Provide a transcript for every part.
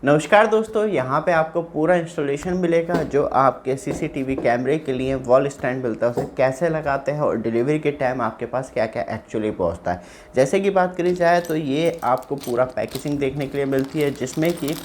नमस्कार दोस्तों, यहाँ पे आपको पूरा इंस्टॉलेशन मिलेगा जो आपके सीसीटीवी कैमरे के लिए वॉल स्टैंड मिलता है उसे कैसे लगाते हैं और डिलीवरी के टाइम आपके पास क्या क्या एक्चुअली पहुँचता है। जैसे कि बात करी जाए तो ये आपको पूरा पैकेजिंग देखने के लिए मिलती है, जिसमें कि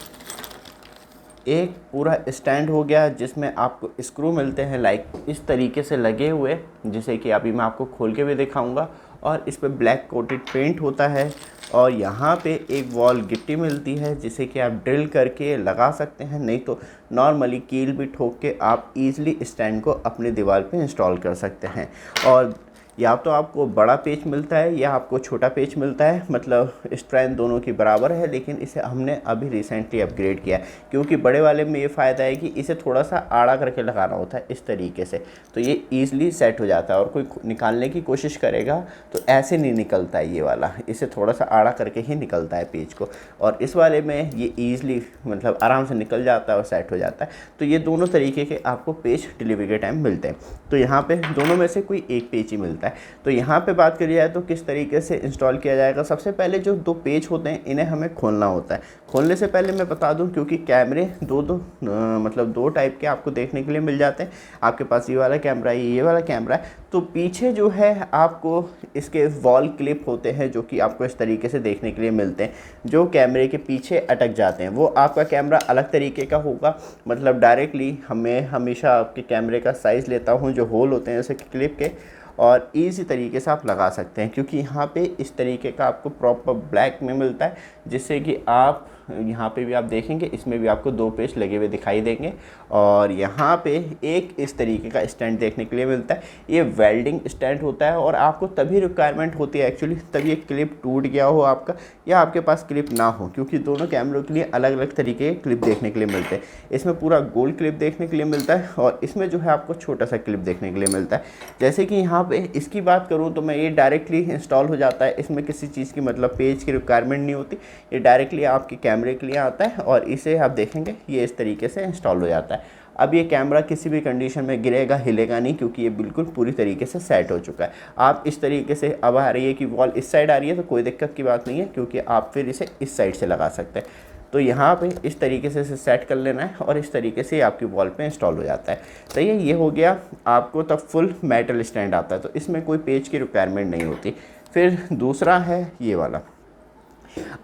एक पूरा स्टैंड हो गया जिसमें आपको स्क्रू मिलते हैं लाइक इस तरीके से लगे हुए, जिसे कि अभी मैं आपको खोल के भी दिखाऊंगा। और इस पे ब्लैक कोटेड पेंट होता है और यहाँ पे एक वॉल गिट्टी मिलती है जिसे कि आप ड्रिल करके लगा सकते हैं, नहीं तो नॉर्मली कील भी ठोक के आप इजीली स्टैंड को अपनी दीवार पे इंस्टॉल कर सकते हैं। और या तो आपको बड़ा पेच मिलता है या आपको छोटा पेच मिलता है, मतलब स्ट्रेंथ दोनों की बराबर है, लेकिन इसे हमने अभी रिसेंटली अपग्रेड किया है क्योंकि बड़े वाले में ये फ़ायदा है कि इसे थोड़ा सा आड़ा करके लगाना होता है इस तरीके से, तो ये ईज़िली सेट हो जाता है। और कोई निकालने की कोशिश करेगा तो ऐसे नहीं निकलता है ये वाला, इसे थोड़ा सा आड़ा करके ही निकलता है पेच को। और इस वाले में ये ईज़िली मतलब आराम से निकल जाता है और सेट हो जाता है। तो ये दोनों तरीके के आपको पेच डिलीवरी के टाइम मिलते हैं। तो यहाँ पे दोनों में से कोई एक पेच ही मिलता है। तो यहाँ पे बात करी जाए तो किस तरीके से इंस्टॉल किया जाएगा। सबसे पहले जो दो पेच होते हैं इन्हें हमें खोलना होता है। खोलने से पहले मैं बता दूं, क्योंकि कैमरे मतलब दो टाइप के आपको देखने के लिए मिल जाते हैं। आपके पास ये वाला कैमरा है, ये वाला कैमरा है, तो पीछे जो है आपको इसके वॉल क्लिप होते हैं जो कि आपको इस तरीके से देखने के लिए मिलते हैं, जो कैमरे के पीछे अटक जाते हैं। वो आपका कैमरा अलग तरीके का होगा, मतलब डायरेक्टली हमें हमेशा आपके कैमरे का साइज़ लेता हूँ जो होल होते हैं जैसे क्लिप के, और इसी तरीके से आप लगा सकते हैं क्योंकि यहाँ पे इस तरीके का आपको प्रॉपर ब्लैक में मिलता है, जिससे कि आप यहाँ पे भी आप देखेंगे इसमें भी आपको दो पेच लगे हुए दिखाई देंगे। और यहाँ पे एक इस तरीके का स्टैंड देखने के लिए मिलता है। ये वेल्डिंग स्टैंड होता है और आपको तभी रिक्वायरमेंट होती है एक्चुअली तब ये क्लिप टूट गया हो आपका या आपके पास क्लिप ना हो, क्योंकि दोनों कैमरों के लिए अलग अलग तरीके के क्लिप देखने के लिए मिलते हैं। इसमें पूरा गोल क्लिप देखने के लिए मिलता है और इसमें जो है आपको छोटा सा क्लिप देखने के लिए मिलता है। जैसे कि यहाँ पे इसकी बात करूँ तो मैं ये डायरेक्टली इंस्टॉल हो जाता है, इसमें किसी चीज़ की मतलब पेज की रिक्वायरमेंट नहीं होती, ये डायरेक्टली आपके कैमरे के लिए आता है और इसे आप देखेंगे ये इस तरीके से इंस्टॉल हो जाता है। अब ये कैमरा किसी भी कंडीशन में गिरेगा हिलेगा नहीं क्योंकि ये बिल्कुल पूरी तरीके से सेट हो चुका है। आप इस तरीके से, अब आ रही है कि वॉल इस साइड आ रही है तो कोई दिक्कत की बात नहीं है क्योंकि आप फिर इसे इस साइड से लगा सकते हैं। तो यहाँ पे इस तरीके से इसे सेट कर लेना है और इस तरीके से आपकी वॉल पे इंस्टॉल हो जाता है। सही है, ये हो गया आपको तब फुल मेटल स्टैंड आता है, तो इसमें कोई पेज की रिक्वायरमेंट नहीं होती। फिर दूसरा है ये वाला।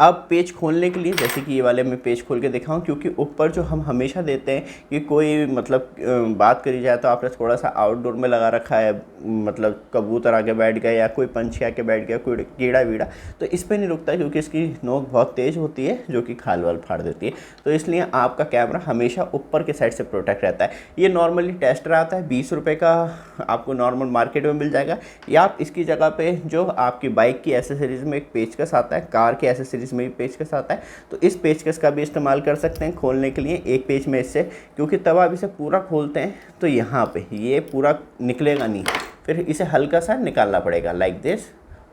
अब पेज खोलने के लिए, जैसे कि ये वाले मैं पेज खोल के दिखाऊं, क्योंकि ऊपर जो हम हमेशा देते हैं कि कोई मतलब बात करी जाए तो आपने थोड़ा सा आउटडोर में लगा रखा है, मतलब कबूतर आके बैठ गया या कोई पंछी आके बैठ गया, कोई कीड़ा वीड़ा, तो इस पर नहीं रुकता क्योंकि इसकी नोक बहुत तेज़ होती है जो कि खाल वाल फाड़ देती है। तो इसलिए आपका कैमरा हमेशा ऊपर के साइड से प्रोटेक्ट रहता है। ये नॉर्मली टेस्टर आता है 20 रुपये का, आपको नॉर्मल मार्केट में मिल जाएगा, या आप इसकी जगह पे जो आपकी बाइक की एसेसरीज़ में एक पेचकस आता है, कार की एसेसरीज़ में भी पेचकस आता है, तो इस पेचकस का भी इस्तेमाल कर सकते हैं खोलने के लिए एक पेच में इससे, क्योंकि तब आप इसे पूरा खोलते हैं तो यहाँ पे ये पूरा निकलेगा नहीं, फिर इसे हल्का सा निकालना पड़ेगा लाइक दिस,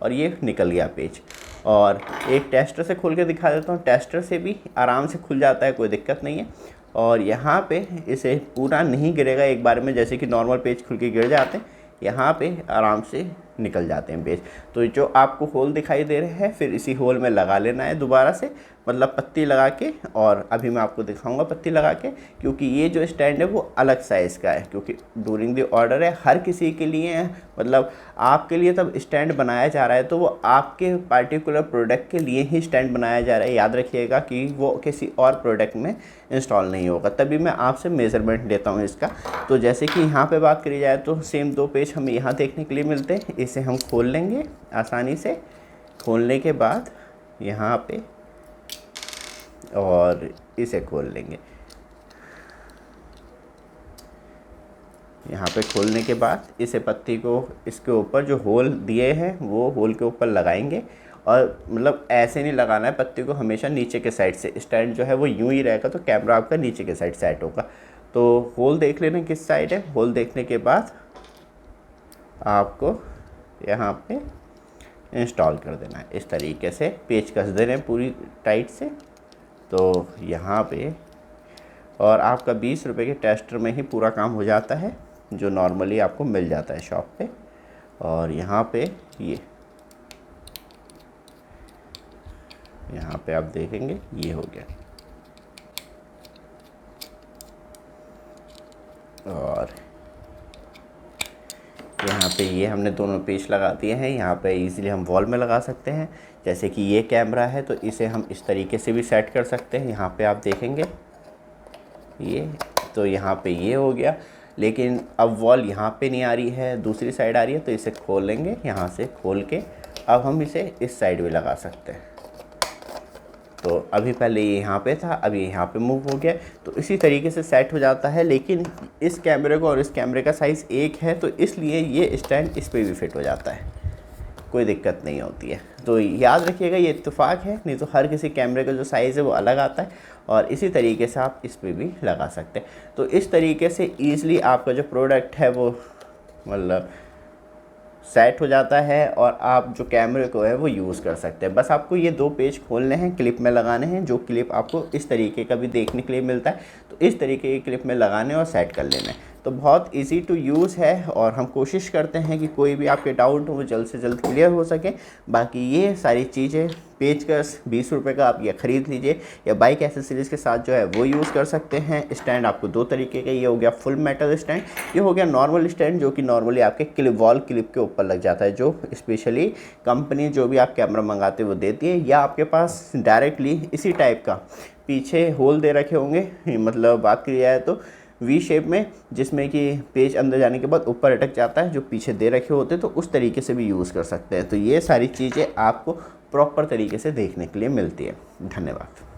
और ये निकल गया पेज। और एक टेस्टर से खोल के दिखा देता हूँ, टेस्टर से भी आराम से खुल जाता है, कोई दिक्कत नहीं है। और यहाँ पे इसे पूरा नहीं गिरेगा एक बार में, जैसे कि नॉर्मल पेज खुल के गिर जाते हैं, यहाँ पे आराम से निकल जाते हैं पेज। तो जो आपको होल दिखाई दे रहे हैं फिर इसी होल में लगा लेना है दोबारा से, मतलब पत्ती लगा के। और अभी मैं आपको दिखाऊंगा पत्ती लगा के, क्योंकि ये जो स्टैंड है वो अलग साइज़ का है, क्योंकि ड्यूरिंग द ऑर्डर है, हर किसी के लिए है, मतलब आपके लिए तब स्टैंड बनाया जा रहा है तो वो आपके पार्टिकुलर प्रोडक्ट के लिए ही स्टैंड बनाया जा रहा है। याद रखिएगा कि वो किसी और प्रोडक्ट में इंस्टॉल नहीं होगा, तभी मैं आपसे मेज़रमेंट लेता हूँ इसका। तो जैसे कि यहाँ पे बात करी जाए तो सेम दो पेज हमें यहाँ देखने के लिए मिलते हैं, इसे हम खोल लेंगे आसानी से। खोलने के बाद यहाँ पे और इसे खोल लेंगे, यहाँ पे खोलने के बाद इसे पत्ती को इसके ऊपर जो होल दिए हैं वो होल के ऊपर लगाएंगे। और मतलब ऐसे नहीं लगाना है पत्ती को, हमेशा नीचे के साइड से, स्टैंड जो है वो यूं ही रहेगा तो कैमरा आपका नीचे के साइड सेट होगा। तो होल देख लेना किस साइड है, होल देखने के बाद आपको यहाँ पे इंस्टॉल कर देना है इस तरीके से, पेच कस देना है पूरी टाइट से। तो यहाँ पे और आपका 20 रुपये के टेस्टर में ही पूरा काम हो जाता है जो नॉर्मली आपको मिल जाता है शॉप पे। और यहाँ पे यहाँ पे आप देखेंगे ये हो गया। और यहाँ पे ये हमने दोनों पेच लगा दिए हैं। यहाँ पे इजीली हम वॉल में लगा सकते हैं। जैसे कि ये कैमरा है तो इसे हम इस तरीके से भी सेट कर सकते हैं। यहाँ पे आप देखेंगे ये, तो यहाँ पे ये हो गया, लेकिन अब वॉल यहाँ पे नहीं आ रही है, दूसरी साइड आ रही है, तो इसे खोल लेंगे। यहाँ से खोल के अब हम इसे इस साइड भी लगा सकते हैं। तो अभी पहले ये यहाँ पे था, अभी यहाँ पे मूव हो गया, तो इसी तरीके से सेट हो जाता है। लेकिन इस कैमरे को और इस कैमरे का साइज़ एक है, तो इसलिए ये स्टैंड इस पे भी फिट हो जाता है, कोई दिक्कत नहीं होती है। तो याद रखिएगा ये इत्तेफाक है, नहीं तो हर किसी कैमरे का जो साइज़ है वो अलग आता है, और इसी तरीके से आप इस पे भी लगा सकते हैं। तो इस तरीके से ईज़िली आपका जो प्रोडक्ट है वो मतलब सेट हो जाता है, और आप जो कैमरे को है वो यूज़ कर सकते हैं। बस आपको ये 2 पेज खोलने हैं, क्लिप में लगाने हैं, जो क्लिप आपको इस तरीके का भी देखने के लिए मिलता है, तो इस तरीके के क्लिप में लगाने और सेट कर लेना है। तो बहुत इजी टू यूज़ है, और हम कोशिश करते हैं कि कोई भी आपके डाउट हो वो जल्द से जल्द क्लियर हो सके। बाकी ये सारी चीज़ें, पेचकस 20 रुपये का आप ये ख़रीद लीजिए, या बाइक एसेसरीज़ के साथ जो है वो यूज़ कर सकते हैं। स्टैंड आपको 2 तरीके का, ये हो गया फुल मेटल स्टैंड, ये हो गया नॉर्मल स्टैंड, जो कि नॉर्मली आपके क्लिप वॉल क्लिप के ऊपर लग जाता है, जो स्पेशली कंपनी जो भी आप कैमरा मंगाते हैं वो देती है, या आपके पास डायरेक्टली इसी टाइप का पीछे होल दे रखे होंगे, मतलब बात की जाए तो वी शेप में, जिसमें कि पेज अंदर जाने के बाद ऊपर अटक जाता है, जो पीछे दे रखे होते हैं, तो उस तरीके से भी यूज़ कर सकते हैं। तो ये सारी चीज़ें आपको प्रॉपर तरीके से देखने के लिए मिलती है। धन्यवाद।